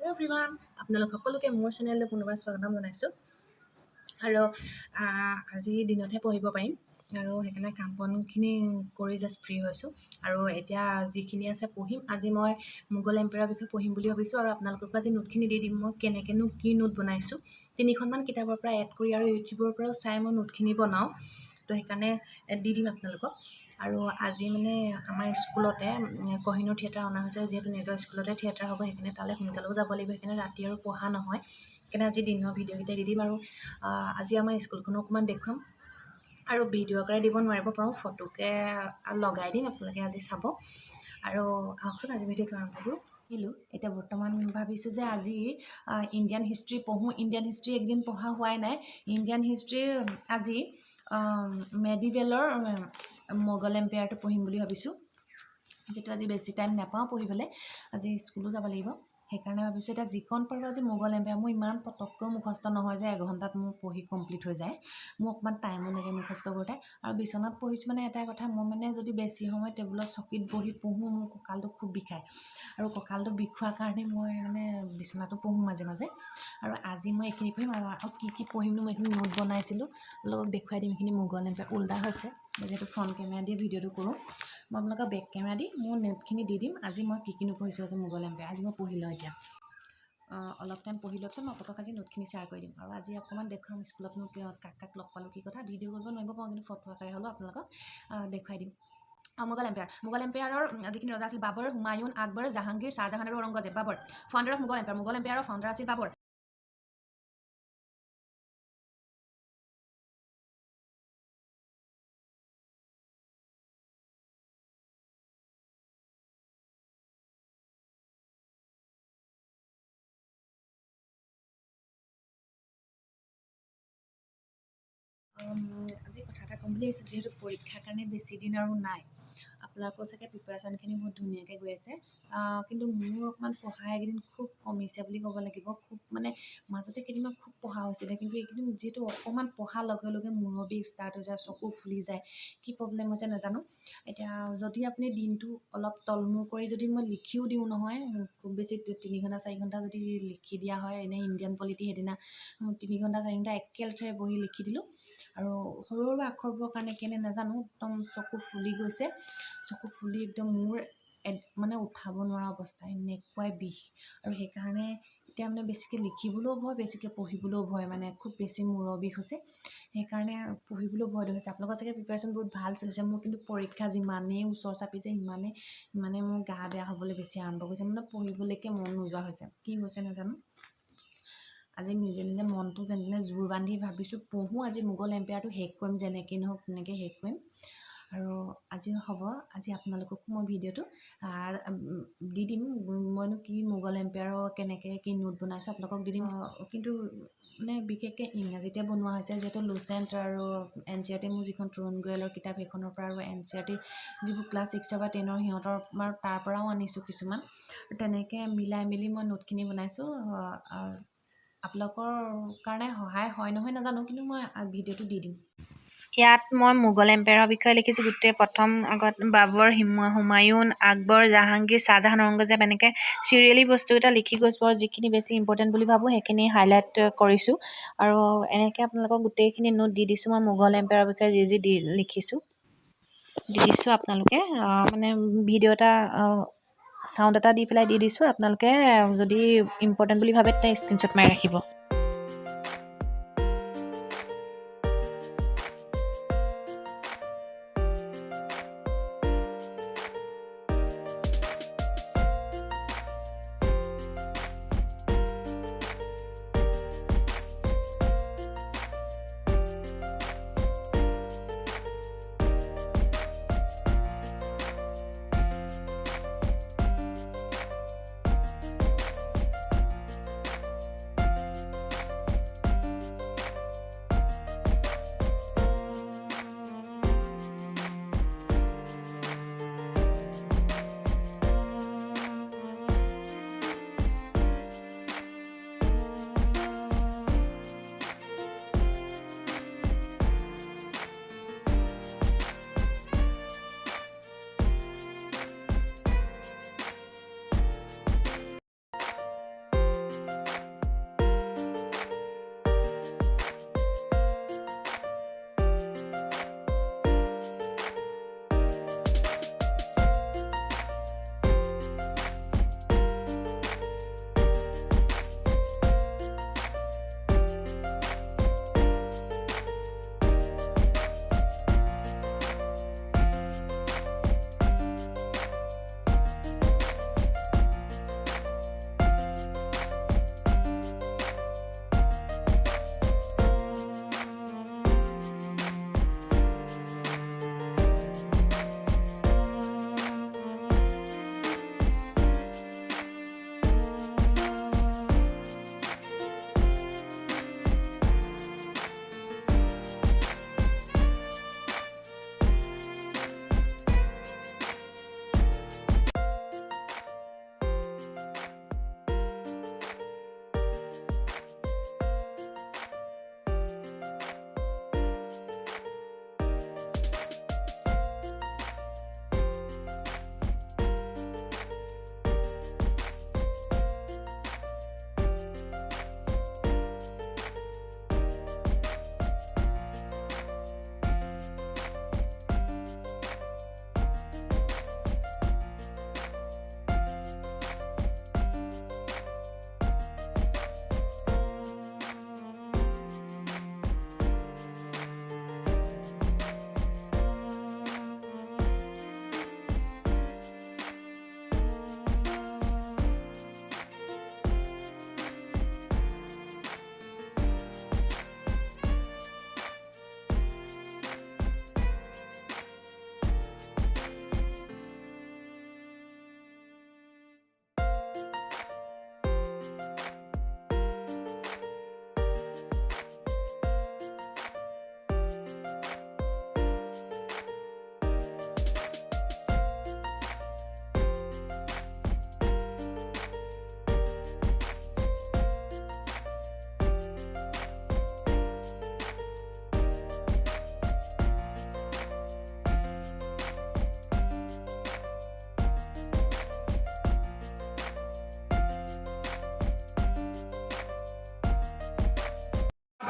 Hello' everyone, আপোনালোক সকলোকে মোৰ চেনেললৈ পুনৰবাৰ স্বাগতম জনাইছোঁ। আৰু আজিৰ দিনতহে পঢ়িব পাৰিম আৰু সেইকাৰণে কাম বনখিনি কৰি জাষ্ট ফ্ৰী হৈছোঁ। আৰু এতিয়া যিখিনি আছে পঢ়িম। আজি মই মোগল এম্পায়াৰৰ বিষয়ে পঢ়িম বুলি ভাবিছোঁ আৰু আপোনালোকক আজি নোটখিনি দি দিম। মই কেনেকৈনো কি নোট বনাইছোঁ 3খনমান কিতাপৰ পৰা এড কৰি আৰু ইউটিউবৰ পৰাও চাই মই নোটখিনি বনাওঁ, তো সেইকাৰণে দি দিম আপোনালোকক। আৰু আজি মানে আমাৰ স্কুলতে কহিনুৰ থিয়েটাৰ অনা হৈছে, যিহেতু নিজৰ স্কুলতে থিয়েটাৰ হ'ব, সেইকাৰণে তালৈ সোনকালেও যাব লাগিব, সেইকাৰণে ৰাতি আৰু পঢ়া নহয়, সেইকাৰণে আজি দিনৰ ভিডিঅ'কেইটা দি দিম। আৰু আজি আমাৰ স্কুলখনো অকণমান দেখুৱাম আৰু ভিডিঅ' আকাৰে দিব নোৱাৰিব পাৰোঁ, ফটোকে লগাই দিম, আপোনালোকে আজি চাব। আৰু আহকচোন আজি ভিডিঅ'টো আৰম্ভ কৰোঁ। এতিয়া বৰ্তমান ভাবিছোঁ যে আজি ইণ্ডিয়ান হিষ্ট্ৰী পঢ়োঁ। ইণ্ডিয়ান হিষ্ট্ৰী একদিন পঢ়া হোৱাই নাই। ইণ্ডিয়ান হিষ্ট্ৰী আজি মেডিভেলৰ মোগল এম্পায়াৰটো পঢ়িম বুলি ভাবিছোঁ, যিটো আজি বেছি টাইম নাপাওঁ পঢ়িবলৈ, আজি স্কুলো যাব লাগিব, সেইকাৰণে ভাবিছোঁ এতিয়া যিকণ পাৰোঁ আজি মোগল এম্পায়াৰ। মোৰ ইমান পটককৈ মুখস্থ নহয় যে এঘণ্টাত মোৰ পঢ়ি কমপ্লিট হৈ যায়, মোৰ অকণমান টাইমো লাগে মুখস্থ কৰোঁতে। আৰু বিচনাত পঢ়িছোঁ মানে এটাই কথা, মই মানে যদি বেছি সময় টেবুলত চকীত বহি পঢ়োঁ মোৰ কঁকালটো খুব বিষায়, আৰু কঁকালটো বিষোৱাৰ কাৰণে মই মানে বিচনাতো পঢ়োঁ মাজে মাজে। আৰু আজি মই এইখিনি পঢ়িম আৰু কি পঢ়িমনো, মই এইখিনি নোট বনাইছিলোঁ, অলপ দেখুৱাই দিম। এইখিনি মোগল এম্পায়াৰ উল্টা হৈছে, যিহেতু ফ্ৰণ্ট কেমেৰা দি ভিডিঅ'টো কৰোঁ, মই আপোনালোকক বেক কেমেৰা দি মোৰ নোটখিনি দি দিম। আজি মই কি পঢ়িছোঁ আজি মোগল এম্পায়াৰ। আজি মই পঢ়ি লওঁ এতিয়া, অলপ টাইম পঢ়ি লোৱাৰ পিছত মই আপোনালোকক আজি নোটখিনি শ্বেয়াৰ কৰি দিম। আৰু আজি অকণমান দেখুৱাম স্কুলতনো কাক লগ পালোঁ, কি কথা। ভিডিঅ' কৰিব নোৱাৰিব পাৰোঁ, কিন্তু ফটো আকাৰে হ'লেও আপোনালোকক দেখুৱাই দিম। মোগল এম্পায়াৰৰ যিখিনি ৰজা আছিল বাবৰ, হুমায়ুন, আকবৰ, জাহাংগীৰ, শ্বাহজাহান আৰু ঔৰংগজেব। বাবৰ ফাউণ্ডাৰ অফ মোগল এম্পায়াৰৰ ফাউণ্ডাৰ আছিল বাবৰ। আজি কথা এটা ক'ম বুলি ভাবিছোঁ, যিহেতু পৰীক্ষাৰ কাৰণে বেছি দিন আৰু নাই, আপোনালোকৰ চাগে প্ৰিপাৰেশ্যনখিনি বহুত ধুনীয়াকৈ গৈ আছে, কিন্তু মোৰ অকণমান পঢ়া এইকেইদিন খুব কমিছে বুলি ক'ব লাগিব। খুব মানে মাজতে কেইদিনমান খুব পঢ়া হৈছিলে, কিন্তু এইকেইদিন যিহেতু অকণমান পঢ়াৰ লগে লগে মূৰৰ বিষ ষ্টাৰ্ট হৈ যায়, চকু ফুলি যায়, কি প্ৰব্লেম হৈছে নাজানো। এতিয়া যদি আপুনি দিনটো অলপ তলমূৰ কৰি যদি মই লিখিও দিওঁ নহয়, খুব বেছি 3 ঘণ্টা 4 ঘণ্টা যদি লিখি দিয়া হয়, এনেই ইণ্ডিয়ান পলিটি সেইদিনা 3 ঘণ্টা 4 ঘণ্টা একেলেঠাৰে বহি লিখি দিলোঁ, আৰু সৰু সৰু আখৰবোৰৰ কাৰণে কেনে নাজানো একদম চকু ফুলি গৈছে, চকু ফুলি একদম মোৰ মানে উঠাব নোৱাৰা অৱস্থা, এনেকুৱাই বিষ। আৰু সেইকাৰণে এতিয়া মানে বেছিকৈ লিখিবলৈও ভয়, বেছিকৈ পঢ়িবলৈও ভয়, মানে খুব বেছি মূৰৰ বিষ হৈছে, সেইকাৰণে পঢ়িবলৈও ভয় হৈছে। আপোনালোকৰ চাগে প্ৰিপাৰেশ্যন বহুত ভাল চলিছে, মোৰ কিন্তু পৰীক্ষা যিমানেই ওচৰ চাপিছে সিমানে মোৰ গা বেয়া হ'বলৈ বেছি আৰম্ভ কৰিছে, মানে পঢ়িবলৈকে মন নোযোৱা হৈছে, কি হৈছে নাজানো। আজি নিজে মনটো যেনে জোৰ বান্ধি ভাবিছোঁ পঢ়োঁ, আজি মোগল এম্পায়াৰটো শেষ কৰিম, যেনেকৈ নহওক তেনেকৈ শেষ কৰিম। আৰু আজি হ'ব, আজি আপোনালোককো মই ভিডিঅ'টো দি দিম, মইনো কি মোগল এম্পায়াৰৰ কেনেকৈ কি নোট বনাইছোঁ আপোনালোকক দি দিম। কিন্তু মানে বিশেষকৈ ইংৰাজীতে বনোৱা হৈছে, যিহেতু লুচেণ্ট আৰু NCERT মোৰ যিখন তৰুণ গোৱেলৰ কিতাপ সেইখনৰ পৰা, আৰু NCERT যিবোৰ ক্লাছ 6 বা 10 সিহঁতৰ তাৰ পৰাও আনিছোঁ কিছুমান, তেনেকৈ মিলাই মেলি মই নোটখিনি বনাইছোঁ। আপোনালোকৰ কাৰণে সহায় হয় নহয় নাজানো, কিন্তু মই ভিডিঅ'টো দি দিম। ইয়াত মই মোগল এম্পায়াৰৰ বিষয়ে লিখিছোঁ গোটেই প্ৰথম আগত বাবৰ, হুমায়ুন, আকবৰ, জাহাংগীৰ, শ্বাহজাহান, ঔৰংগজেব, এনেকৈ চিৰিয়েলি বস্তুকেইটা লিখি গৈছোঁ, আৰু যিখিনি বেছি ইম্পৰ্টেণ্ট বুলি ভাবোঁ সেইখিনি হাইলাইট কৰিছোঁ। আৰু এনেকৈ আপোনালোকক গোটেইখিনি নোট দি দিছোঁ, মই মোগল এম্পায়াৰৰ বিষয়ে যি লিখিছোঁ দি দিছোঁ। আপোনালোকে মানে ভিডিঅ' এটা চাউণ্ড এটা দি পেলাই দি দিছোঁ, আপোনালোকে যদি ইম্পৰ্টেণ্ট বুলি ভাবে তেতিয়া স্ক্ৰীনশ্বট মাৰি ৰাখিব।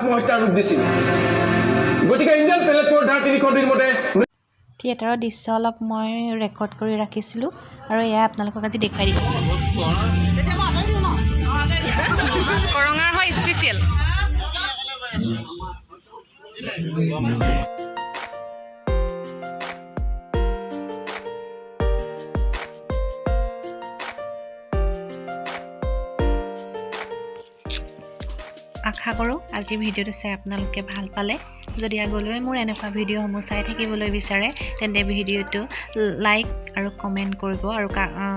আত্মহত্যাৰ ৰূপ দিছিল গতিকে ইণ্ডিয়ান পেনেল কোডৰ ধাৰা 302 মতে থিয়েটাৰৰ দৃশ্য অলপ মই ৰেকৰ্ড কৰি ৰাখিছিলোঁ আৰু এয়া আপোনালোকক আজি দেখুৱাই দিছোঁ কৰঙাৰ হয় স্পেচিয়েল আশা কৰোঁ আজি ভিডিঅ'টো চাই আপোনালোকে ভাল পালে যদি আগলৈ মোৰ এনেকুৱা ভিডিঅ'সমূহ চাই থাকিবলৈ বিচাৰে তেন্তে ভিডিঅ'টো লাইক আৰু কমেণ্ট কৰিব আৰু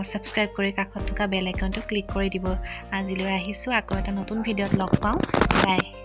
ছাবস্ক্ৰাইব কৰি কাষত থকা বেল আইকনটো ক্লিক কৰি দিব আজিলৈ আহিছোঁ আকৌ এটা নতুন ভিডিঅ'ত লগ পাওঁ বাই